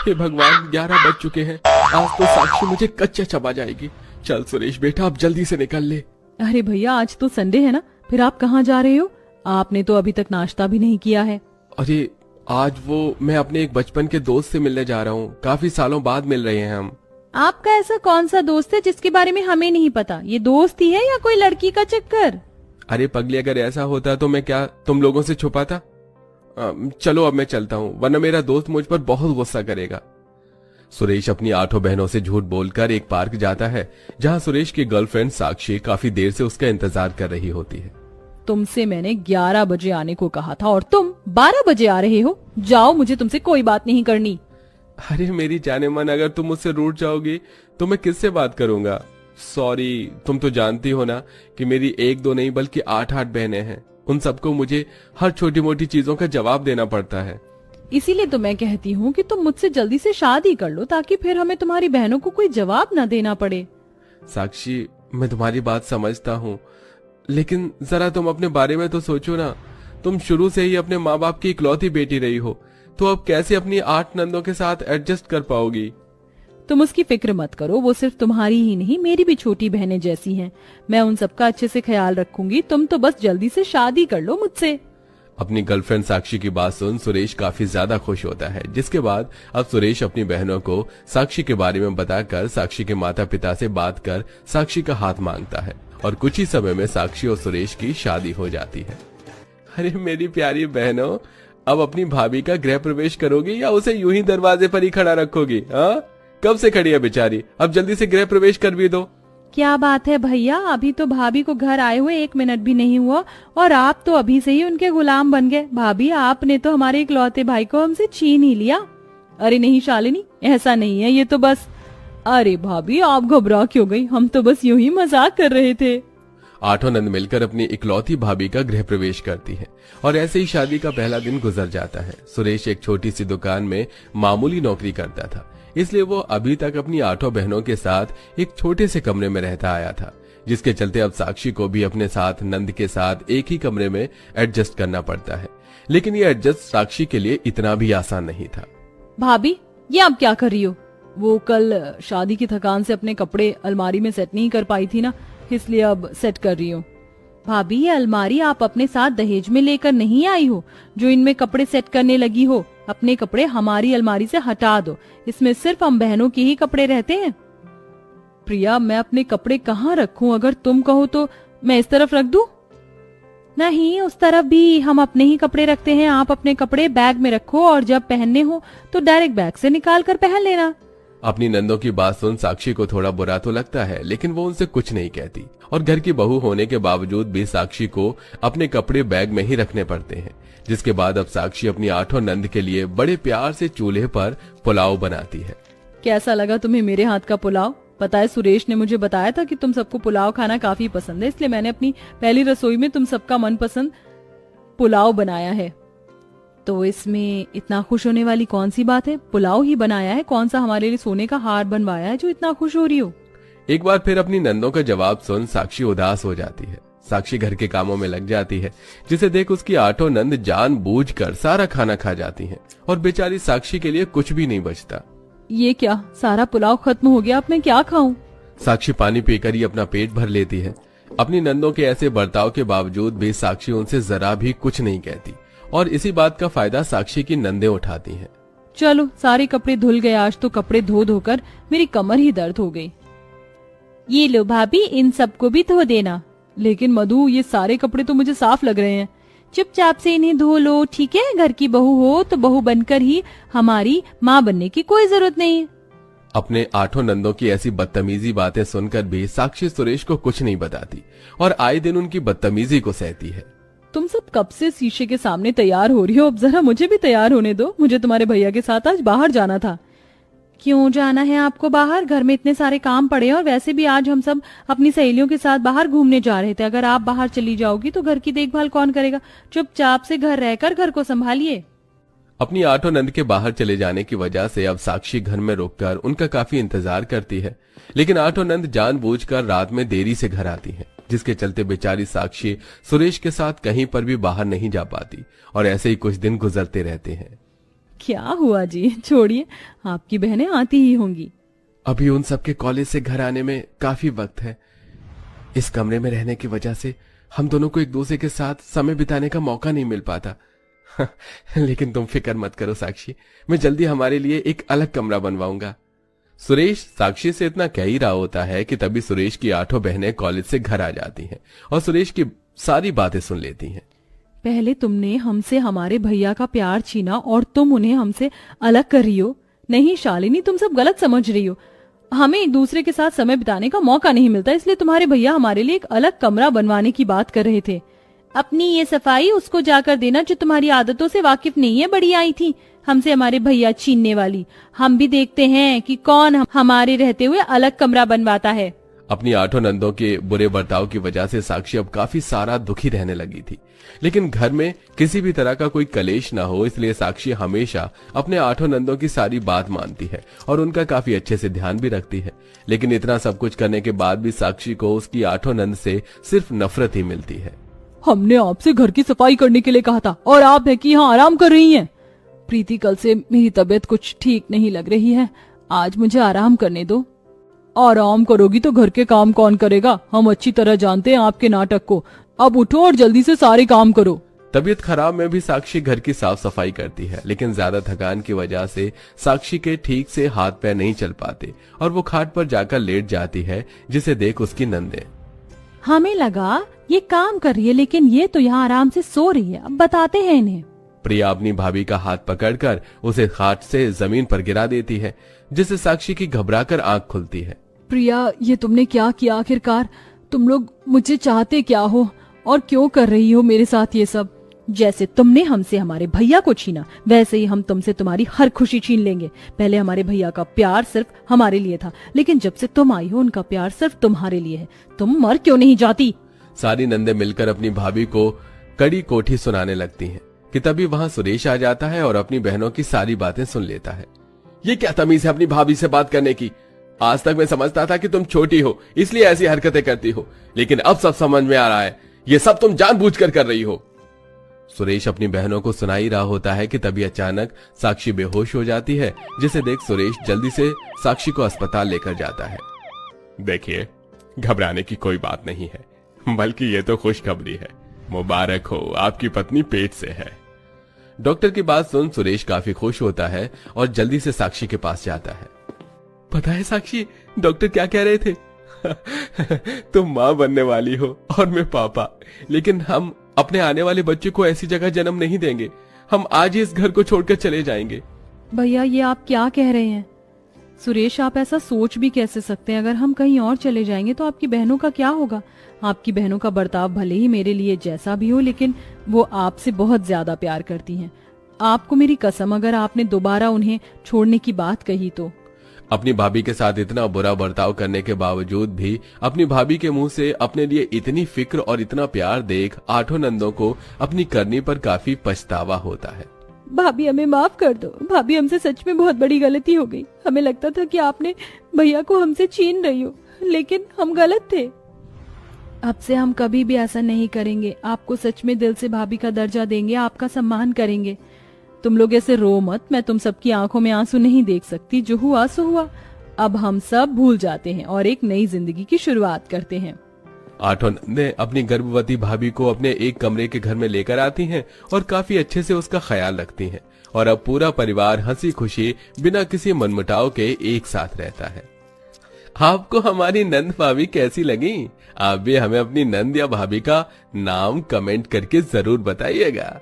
हे भगवान, 11 बज चुके हैं। आज तो साक्षी मुझे कच्चा चबा जाएगी। चल सुरेश बेटा, अब जल्दी से निकल ले। अरे भैया, आज तो संडे है ना, फिर आप कहाँ जा रहे हो? आपने तो अभी तक नाश्ता भी नहीं किया है। अरे आज मैं अपने एक बचपन के दोस्त से मिलने जा रहा हूँ। काफी सालों बाद मिल रहे हैं हम। आपका ऐसा कौन सा दोस्त है जिसके बारे में हमें नहीं पता? ये दोस्त ही है या कोई लड़की का चक्कर? अरे पगली, अगर ऐसा होता तो मैं क्या तुम लोगों से छुपाता? चलो अब मैं चलता हूँ, वरना मेरा दोस्त मुझ पर बहुत गुस्सा करेगा। सुरेश अपनी 8 बहनों से झूठ बोलकर एक पार्क जाता है, जहाँ सुरेश की गर्लफ्रेंड साक्षी काफी देर से उसका इंतजार कर रही होती है। तुमसे मैंने 11 बजे आने को कहा था और तुम 12 बजे आ रहे हो। जाओ, मुझे तुमसे कोई बात नहीं करनी। अरे मेरी जाने मन, अगर तुम मुझसे रूठ जाओगी तो मैं किससे बात करूंगा? सॉरी, तुम तो जानती हो ना कि मेरी 1-2 नहीं बल्कि 8-8 बहनें हैं। उन सबको मुझे हर छोटी मोटी चीजों का जवाब देना पड़ता है। इसीलिए तो मैं कहती हूँ कि तुम मुझसे जल्दी से शादी कर लो, ताकि फिर हमें तुम्हारी बहनों को कोई जवाब न देना पड़े। साक्षी, मैं तुम्हारी बात समझता हूँ, लेकिन जरा तुम अपने बारे में तो सोचो ना। तुम शुरू से ही अपने माँ बाप की इकलौती बेटी रही हो, तो अब कैसे अपनी 8 नंदों के साथ एडजस्ट कर पाओगी? तुम उसकी फिक्र मत करो, वो सिर्फ तुम्हारी ही नहीं, मेरी भी छोटी बहनें जैसी हैं। मैं उन सबका अच्छे से ख्याल रखूंगी। तुम तो बस जल्दी से शादी कर लो मुझसे। अपनी गर्लफ्रेंड साक्षी की बात सुन सुरेश काफी ज्यादा खुश होता है, जिसके बाद अब सुरेश अपनी बहनों को साक्षी के बारे में बताकर साक्षी के माता पिता से बात कर साक्षी का हाथ मांगता है, और कुछ ही समय में साक्षी और सुरेश की शादी हो जाती है। अरे मेरी प्यारी बहनों, अब अपनी भाभी का गृह प्रवेश करोगी या उसे यूं ही दरवाजे पर ही खड़ा रखोगी? हाँ, कब से खड़ी है बेचारी, अब जल्दी से गृह प्रवेश कर भी दो। क्या बात है भैया, अभी तो भाभी को घर आए हुए 1 मिनट भी नहीं हुआ और आप तो अभी से ही उनके गुलाम बन गए। भाभी, आपने तो हमारे इकलौते भाई को हमसे छीन ही लिया। अरे नहीं शालिनी, ऐसा नहीं है, ये तो बस। अरे भाभी, आप घबरा क्यों गई? हम तो बस यूं ही मजाक कर रहे थे। 8 नंद मिलकर अपनी इकलौती भाभी का गृह प्रवेश करती है, और ऐसे ही शादी का पहला दिन गुजर जाता है। सुरेश एक छोटी सी दुकान में मामूली नौकरी करता था, इसलिए वो अभी तक अपनी 8 बहनों के साथ एक छोटे से कमरे में रहता आया था, जिसके चलते अब साक्षी को भी अपने साथ नंद के साथ एक ही कमरे में एडजस्ट करना पड़ता है। लेकिन ये एडजस्ट साक्षी के लिए इतना भी आसान नहीं था। भाभी, ये आप क्या कर रही हो? वो कल शादी की थकान से अपने कपड़े अलमारी में सेट नहीं कर पाई थी ना, इसलिए अब सेट कर रही हूँ। भाभी, ये अलमारी आप अपने साथ दहेज में लेकर नहीं आई हो, जो इनमें कपड़े सेट करने लगी हो। अपने कपड़े हमारी अलमारी से हटा दो, इसमें सिर्फ हम बहनों के ही कपड़े रहते हैं। प्रिया, मैं अपने कपड़े कहाँ रखूं? अगर तुम कहो तो मैं इस तरफ रख दूं? नहीं, उस तरफ भी हम अपने ही कपड़े रखते हैं। आप अपने कपड़े बैग में रखो और जब पहनने हो तो डायरेक्ट बैग से निकाल कर पहन लेना। अपनी नंदों की बात सुन साक्षी को थोड़ा बुरा तो लगता है, लेकिन वो उनसे कुछ नहीं कहती, और घर की बहू होने के बावजूद भी साक्षी को अपने कपड़े बैग में ही रखने पड़ते हैं। जिसके बाद अब साक्षी अपनी 8 नंद के लिए बड़े प्यार से चूल्हे पर पुलाव बनाती है। कैसा लगा तुम्हें मेरे हाथ का पुलाव? पता है, सुरेश ने मुझे बताया था कि तुम सबको पुलाव खाना काफी पसंद है, इसलिए मैंने अपनी पहली रसोई में तुम सबका मनपसंद पुलाव बनाया है। तो इसमें इतना खुश होने वाली कौन सी बात है? पुलाव ही बनाया है, कौन सा हमारे लिए सोने का हार बनवाया है जो इतना खुश हो रही हो? एक बार फिर अपनी नंदों का जवाब सुन साक्षी उदास हो जाती है। साक्षी घर के कामों में लग जाती है, जिसे देख उसकी 8 नंद जानबूझकर सारा खाना खा जाती हैं, और बेचारी साक्षी के लिए कुछ भी नहीं बचता। ये क्या, सारा पुलाव खत्म हो गया, अब मैं क्या खाऊं? साक्षी पानी पीकर ही अपना पेट भर लेती है। अपनी नंदों के ऐसे बर्ताव के बावजूद भी साक्षी उनसे जरा भी कुछ नहीं कहती, और इसी बात का फायदा साक्षी की नंदे उठाती हैं। चलो, सारे कपड़े धुल गए, आज तो कपड़े धो धोकर मेरी कमर ही दर्द हो गई। ये लो भाभी, इन सबको भी धो देना। लेकिन मधु, ये सारे कपड़े तो मुझे साफ लग रहे हैं। चुपचाप से इन्हें धो लो, ठीक है? घर की बहू हो तो बहू बनकर ही, हमारी माँ बनने की कोई जरूरत नहीं। अपने 8 नंदों की ऐसी बदतमीजी बातें सुनकर भी साक्षी सुरेश को कुछ नहीं बताती, और आए दिन उनकी बदतमीजी को सहती है। तुम सब कब से शीशे के सामने तैयार हो रही हो? अब जरा मुझे भी तैयार होने दो। मुझे तुम्हारे भैया के साथ आज बाहर जाना था। क्यों जाना है आपको बाहर? घर में इतने सारे काम पड़े हैं, और वैसे भी आज हम सब अपनी सहेलियों के साथ बाहर घूमने जा रहे थे। अगर आप बाहर चली जाओगी तो घर की देखभाल कौन करेगा? चुपचाप से घर रहकर घर को संभालिए। अपनी 8 नंद के बाहर चले जाने की वजह से अब साक्षी घर में रुककर उनका काफी इंतजार करती है, लेकिन 8 नंद जानबूझकर रात में देरी से घर आती हैं, जिसके चलते बेचारी साक्षी सुरेश के साथ कहीं पर भी बाहर नहीं जा पाती, और ऐसे ही कुछ दिन गुजरते रहते हैं। क्या हुआ जी, छोड़िए, आपकी बहनें आती ही होंगी। अभी उन सबके कॉलेज से घर आने में काफी वक्त है। इस कमरे में रहने की वजह से हम दोनों को एक दूसरे के साथ समय बिताने का मौका नहीं मिल पाता। लेकिन तुम फिक्र मत करो साक्षी, मैं जल्दी हमारे लिए एक अलग कमरा बनवाऊंगा। सुरेश साक्षी से इतना कह ही रहा होता है कि तभी सुरेश की 8 बहनें कॉलेज से घर आ जाती हैं और सुरेश की सारी बातें सुन लेती हैं। पहले तुमने हमसे हमारे भैया का प्यार छीना और तुम उन्हें हमसे अलग कर रही हो। नहीं शालिनी, तुम सब गलत समझ रही हो। हमें एक दूसरे के साथ समय बिताने का मौका नहीं मिलता, इसलिए तुम्हारे भैया हमारे लिए एक अलग कमरा बनवाने की बात कर रहे थे। अपनी ये सफाई उसको जाकर देना जो तुम्हारी आदतों से वाकिफ नहीं है। बड़ी आई थी हमसे हमारे भैया छीनने वाली। हम भी देखते हैं कि कौन हमारे रहते हुए अलग कमरा बनवाता है। अपनी 8 नंदों के बुरे बर्ताव की वजह से साक्षी अब काफी सारा दुखी रहने लगी थी, लेकिन घर में किसी भी तरह का कोई कलेश ना हो इसलिए साक्षी हमेशा अपने 8 नंदों की सारी बात मानती है और उनका काफी अच्छे से ध्यान भी रखती है। लेकिन इतना सब कुछ करने के बाद भी साक्षी को उसकी 8 नंद से सिर्फ नफरत ही मिलती है। हमने आपसे घर की सफाई करने के लिए कहा था और आप है कि यहाँ आराम कर रही हैं। प्रीति, कल से मेरी तबीयत कुछ ठीक नहीं लग रही है, आज मुझे आराम करने दो। आराम करोगी तो घर के काम कौन करेगा? हम अच्छी तरह जानते हैं आपके नाटक को। अब उठो और जल्दी से सारे काम करो। तबीयत खराब में भी साक्षी घर की साफ सफाई करती है, लेकिन ज्यादा थकान की वजह से साक्षी के ठीक से हाथ पैर नहीं चल पाते और वो खाट पर जाकर लेट जाती है, जिसे देख उसकी नंदे। हमें लगा ये काम कर रही है, लेकिन ये तो यहाँ आराम से सो रही है। अब बताते हैं इन्हें। प्रिया अपनी भाभी का हाथ पकड़कर उसे खाट से जमीन पर गिरा देती है, जिससे साक्षी की घबराकर आंख खुलती है। प्रिया, ये तुमने क्या किया? आखिरकार तुम लोग मुझे चाहते क्या हो और क्यों कर रही हो मेरे साथ ये सब? जैसे तुमने हमसे हमारे भैया को छीना, वैसे ही हम तुमसे तुम्हारी हर खुशी छीन लेंगे। पहले हमारे भैया का प्यार सिर्फ हमारे लिए था, लेकिन जब से तुम आई हो उनका प्यार सिर्फ तुम्हारे लिए है। तुम मर क्यों नहीं जाती? सारी नंदे मिलकर अपनी भाभी को कड़ी कोठी सुनाने लगती हैं कि तभी वहां सुरेश आ जाता है और अपनी बहनों की सारी बातें सुन लेता है। ये क्या तमीज है अपनी भाभी से बात करने की? आज तक मैं समझता था कि तुम छोटी हो इसलिए ऐसी हरकतें करती हो, लेकिन अब सब समझ में आ रहा है, ये सब तुम जानबूझकर कर रही हो। सुरेश अपनी बहनों को सुना ही रहा होता है कि तभी अचानक साक्षी बेहोश हो जाती है, जिसे देख सुरेश जल्दी से साक्षी को अस्पताल लेकर जाता है। देखिए, घबराने की कोई बात नहीं है, बल्कि ये तो खुशखबरी है। मुबारक हो, आपकी पत्नी पेट से है। डॉक्टर की बात सुन सुरेश काफी खुश होता है और जल्दी से साक्षी के पास जाता है। पता है साक्षी, डॉक्टर क्या कह रहे थे? तुम माँ बनने वाली हो और मैं पापा, लेकिन हम अपने आने वाले बच्चे को ऐसी जगह जन्म नहीं देंगे। हम आज ही इस घर को छोड़कर चले जाएंगे। भैया, ये आप क्या कह रहे हैं? सुरेश, आप ऐसा सोच भी कैसे सकते हैं? अगर हम कहीं और चले जाएंगे तो आपकी बहनों का क्या होगा? आपकी बहनों का बर्ताव भले ही मेरे लिए जैसा भी हो, लेकिन वो आपसे बहुत ज्यादा प्यार करती हैं। आपको मेरी कसम, अगर आपने दोबारा उन्हें छोड़ने की बात कही तो। अपनी भाभी के साथ इतना बुरा बर्ताव करने के बावजूद भी अपनी भाभी के मुंह से अपने लिए इतनी फिक्र और इतना प्यार देख 8 नंदों को अपनी करनी पर काफी पछतावा होता है। भाभी, हमें माफ कर दो। भाभी, हमसे सच में बहुत बड़ी गलती हो गई। हमें लगता था कि आपने भैया को हमसे छीन रही हो, लेकिन हम गलत थे। अब से हम कभी भी ऐसा नहीं करेंगे। आपको सच में दिल से भाभी का दर्जा देंगे, आपका सम्मान करेंगे। तुम लोग ऐसे रो मत, मैं तुम सबकी आंखों में आंसू नहीं देख सकती। जो हुआ सो हुआ। अब हम सब भूल जाते हैं और एक नई जिंदगी की शुरुआत करते हैं। 8 नंदे अपनी गर्भवती भाभी को अपने एक कमरे के घर में लेकर आती हैं और काफी अच्छे से उसका ख्याल रखती हैं और अब पूरा परिवार हंसी खुशी बिना किसी मनमुटाव के एक साथ रहता है। आपको हमारी नंद भाभी कैसी लगी? आप भी हमें अपनी नंद या भाभी का नाम कमेंट करके जरूर बताइएगा।